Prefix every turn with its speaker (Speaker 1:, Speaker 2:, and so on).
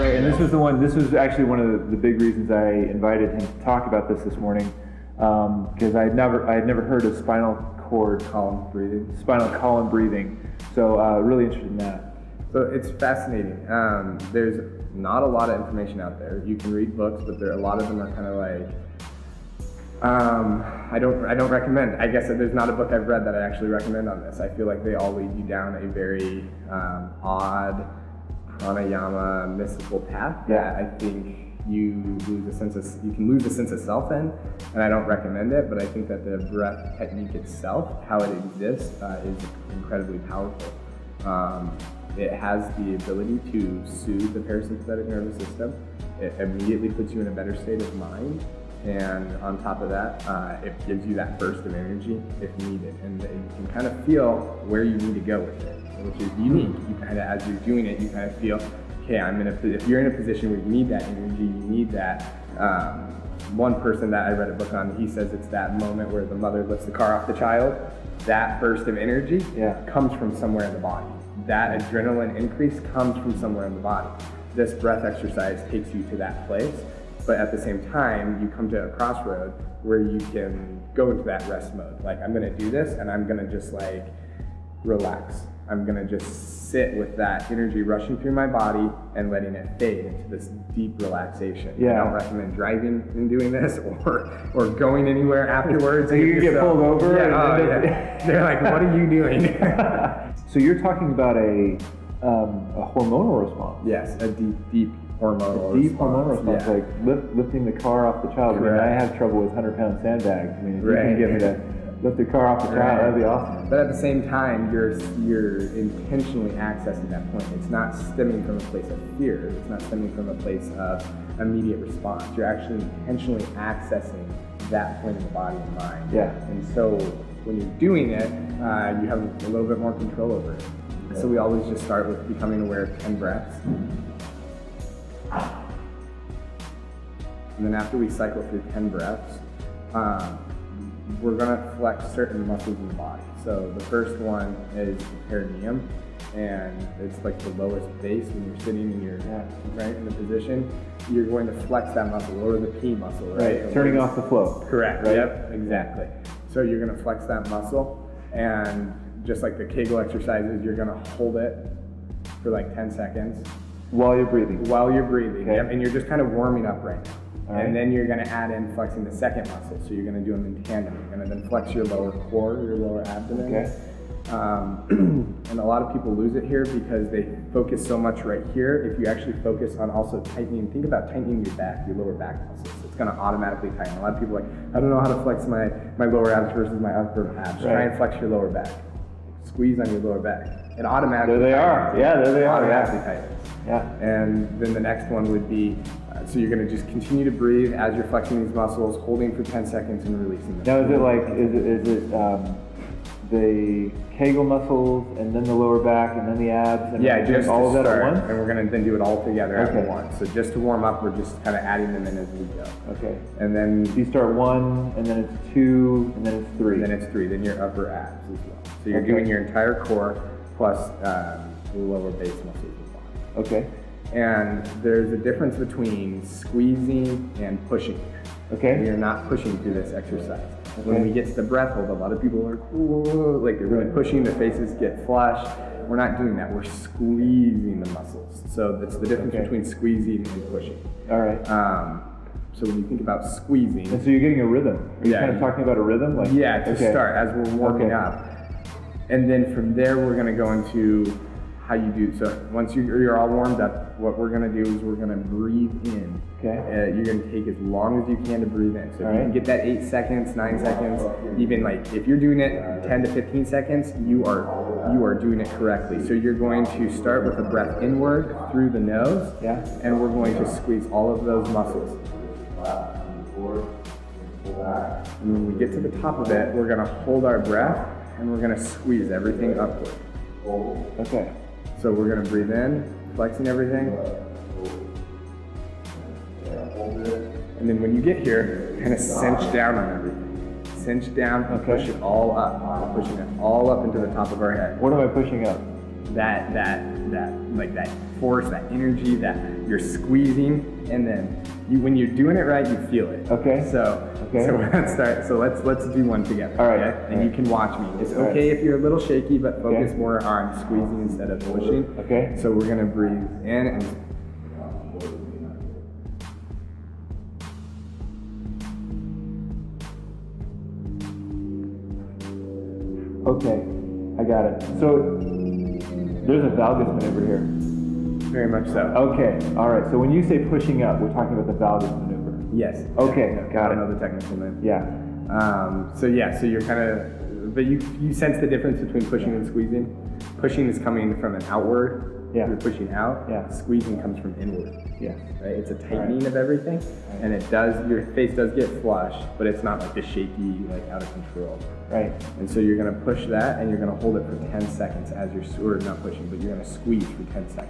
Speaker 1: Right, and this was actually one of the big reasons I invited him to talk about this morning, because I had never heard of spinal column breathing. So really interested in that.
Speaker 2: So it's fascinating. There's not a lot of information out there. You can read books, but a lot of them are kind of like, I don't recommend. I guess there's not a book I've read that I actually recommend on this. I feel like they all lead you down a very odd pranayama mystical path that I think you can lose a sense of self in, and I don't recommend it, but I think that the breath technique itself, how it exists, is incredibly powerful. It has the ability to soothe the parasympathetic nervous system. It immediately puts you in a better state of mind, and on top of that, it gives you that burst of energy if needed, and you can kind of feel where you need to go with it, which is unique. You kind of, as you're doing it, you kind of feel, okay, if you're in a position where you need that energy, you need that. One person that I read a book on, he says it's that moment where the mother lifts the car off the child. That burst of energy comes from somewhere in the body. That adrenaline increase comes from somewhere in the body. This breath exercise takes you to that place, but at the same time, you come to a crossroad where you can go into that rest mode. Like, I'm gonna do this, and I'm gonna just like relax. I'm gonna just sit with that energy rushing through my body and letting it fade into this deep relaxation. I don't recommend driving and doing this or going anywhere afterwards.
Speaker 1: So you get pulled over?
Speaker 2: They're like, what are you doing?
Speaker 1: So you're talking about a hormonal response.
Speaker 2: Yes, a deep hormonal
Speaker 1: response, like lifting the car off the child. I mean, I have trouble with 100-pound sandbags. I mean, if you can get me to lift the car off the child, that'd be awesome.
Speaker 2: But at the same time, you're intentionally accessing that point. It's not stemming from a place of fear. It's not stemming from a place of immediate response. You're actually intentionally accessing that point in the body and mind.
Speaker 1: Yeah.
Speaker 2: And so when you're doing it, you have a little bit more control over it. Yeah. So we always just start with becoming aware of 10 breaths. And then after we cycle through 10 breaths, we're gonna flex certain muscles in the body. So the first one is the perineum, and it's like the lowest base when you're sitting in your right in the position. You're going to flex that muscle, or the P muscle, right?
Speaker 1: Turning off the flow.
Speaker 2: Correct.
Speaker 1: Right?
Speaker 2: Yep. Exactly. So you're gonna flex that muscle, and just like the Kegel exercises, you're gonna hold it for like 10 seconds.
Speaker 1: While you're breathing.
Speaker 2: Okay. Yep. And you're just kind of warming up right now.
Speaker 1: Right.
Speaker 2: And then you're going to add in flexing the second muscle. So you're going to do them in tandem. You're going to then flex your lower core, your lower abdomen.
Speaker 1: Okay.
Speaker 2: And a lot of people lose it here because they focus so much right here. If you actually focus on also tightening, think about tightening your back, your lower back muscles. It's going to automatically tighten. A lot of people are like, I don't know how to flex my lower abs versus my upper abs. Right. Try and flex your lower back. Squeeze on your lower back. It automatically
Speaker 1: There they
Speaker 2: tightens.
Speaker 1: are. Yeah, there they are.
Speaker 2: Automatically tightens. Yeah. And then the next one would be, so you're going to just continue to breathe as you're flexing these muscles, holding for 10 seconds and releasing them.
Speaker 1: Now, is it like, is it the Kegel muscles and then the lower back and then the abs? And
Speaker 2: just
Speaker 1: all of that at once?
Speaker 2: And we're going to then do it all together at once. So just to warm up, we're just kind of adding them in as we go.
Speaker 1: Okay.
Speaker 2: And then
Speaker 1: you start 1, and then it's 2, and then it's 3.
Speaker 2: And then it's 3, then your upper abs as well. So you're doing your entire core plus the lower base muscles as well.
Speaker 1: Okay.
Speaker 2: And there's a difference between squeezing and pushing.
Speaker 1: Okay.
Speaker 2: We are not pushing through this exercise. Okay. When we get to the breath hold, a lot of people are like they're really pushing, their faces get flushed. We're not doing that. We're squeezing the muscles. So that's the difference between squeezing and pushing.
Speaker 1: All right.
Speaker 2: So when you think about squeezing,
Speaker 1: and so you're getting a rhythm. Are you kind of talking about a rhythm? Like
Speaker 2: to start as we're warming up, and then from there we're going to go into how you do. So once you're all warmed up, what we're going to do is we're going to breathe in. Okay. You're going to take as long as you can to breathe in. So if you can get that 8 seconds, 9 seconds, even like if you're doing it 10 to 15 seconds, you are doing it correctly. So you're going to start with a breath inward through the nose, and we're going to squeeze all of those muscles. And when we get to the top of it, we're going to hold our breath and we're going to squeeze everything upward.
Speaker 1: Okay.
Speaker 2: So we're going to breathe in, flexing everything. And then when you get here, kind of cinch down on everything. Cinch down and push it all up. We're pushing it all up into the top of our head.
Speaker 1: What am I pushing up?
Speaker 2: That that force, that energy that you're squeezing, and then when you're doing it right, you feel it.
Speaker 1: Okay.
Speaker 2: So let's start. So let's do one together.
Speaker 1: All right.
Speaker 2: Okay? And you can watch me. It's okay if you're a little shaky, but focus more on squeezing instead of pushing.
Speaker 1: Okay.
Speaker 2: So we're gonna breathe in and
Speaker 1: okay, I got it. So there's a valgus maneuver here.
Speaker 2: very much so.
Speaker 1: Okay, all right. So when you say pushing up, we're talking about the valgus maneuver.
Speaker 2: Yes.
Speaker 1: Okay, got
Speaker 2: I
Speaker 1: it.
Speaker 2: don't know the technical name.
Speaker 1: Yeah.
Speaker 2: So you're kind of, but you sense the difference between pushing and squeezing. Pushing is coming from an outward.
Speaker 1: Yeah.
Speaker 2: You're pushing out.
Speaker 1: Yeah.
Speaker 2: Squeezing comes from inward.
Speaker 1: Yes.
Speaker 2: Right. It's a tightening of everything, and it does. Your face does get flush, but it's not like the shaky, like out of control.
Speaker 1: Right.
Speaker 2: And so you're gonna push that, and you're gonna hold it for 10 seconds as you're, or not pushing, but you're gonna squeeze for 10 seconds.